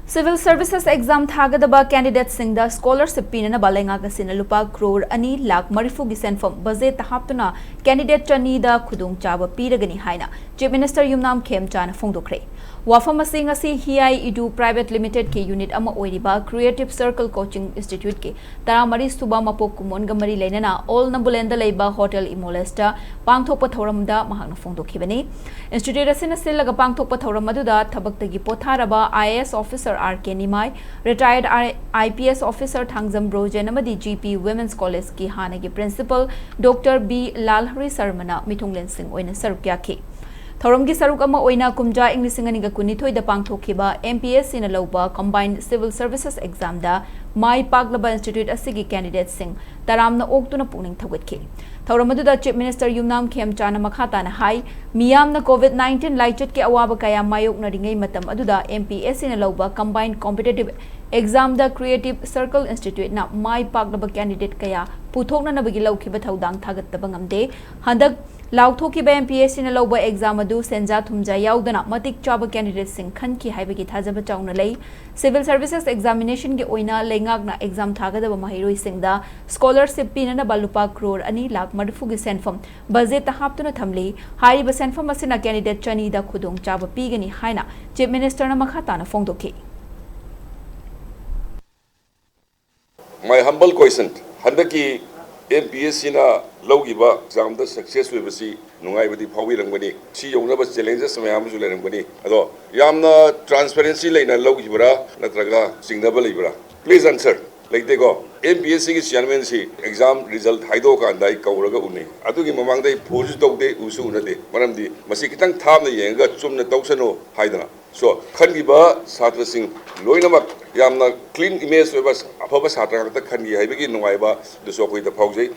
Civil Services exam thagadaba candidates singda scholarship pinana balenga kasina Lupa Crore ani Lakh Manipur Senpham budget Haptuna candidate chani da Khudongchaba Piragani haina Chief Minister Yumnam Khemchana phongdokre wafam asing asi hi idu private limited ke unit ama oiriba Creative Circle Coaching Institute ke taramari suba mapok kumon gamari leinana all nambulenda leiba hotel imolesta pangthokpa thoramda mahakna phongdokhibani institute asina sillaga pangthokpa thoram aduda thabaktagi potharaba IAS officer RK Nimai, retired IPS officer Thangzam Brojen amadi GP Women's College ki hanagi principal Dr. B. Lalhari Sarmana Mithunglen Singh oina saruk yakhi. Thoramgi saruk ama oina kumja English singaniga kunithoi da pangthokiba MPSC na lauba combined civil services exam da Mai Paglaba Institute asigi candidate sing taramna oktuna pungning thawetki. Thauramadu Chief Minister Yumnam Khemchana makhatana hai miyamna COVID-19 laichut ke awaba kaya mayok na ringai matam aduda MPSC na lauba combined competitive exam da Creative Circle Institute na Mai Paglaba candidate kaya puthokna nabagi laukiba thaudang thagataba ngamde handak lauthokiba MPSC na lauba exam adu senja thumja yaudana matik chaba candidate sing khanki haibagi thajaba chauna lei civil services examination ge oina lengakna exam thagadaba mahiroi singda scholarship pinana Lupa Crore ani Lakh Manipur Senpham budget haptuna thamli hariba Senpham asina candidate chani da Khudongchaba pigani haina Chief Minister na makhatana phongdokhi. My humble question, handaki MPSC na laugiba exam da success we basi nungai badi phawi rangani si yona ba challenges mayam su le rangani ado yamna transparency leina laugibra natraga singnaba leibra. Please answer. Like they go MPSC ki chairman si exam result haido ka andai kauraga unni adugi mamang dai phoju tokde usu unade maramdi masi kitang thamna yenga chumna tawsano haidana so khangiba satra sing loinamak yamna clean image we bas afaba satra ka khangi haibagi nungaiba duso koi da phaujai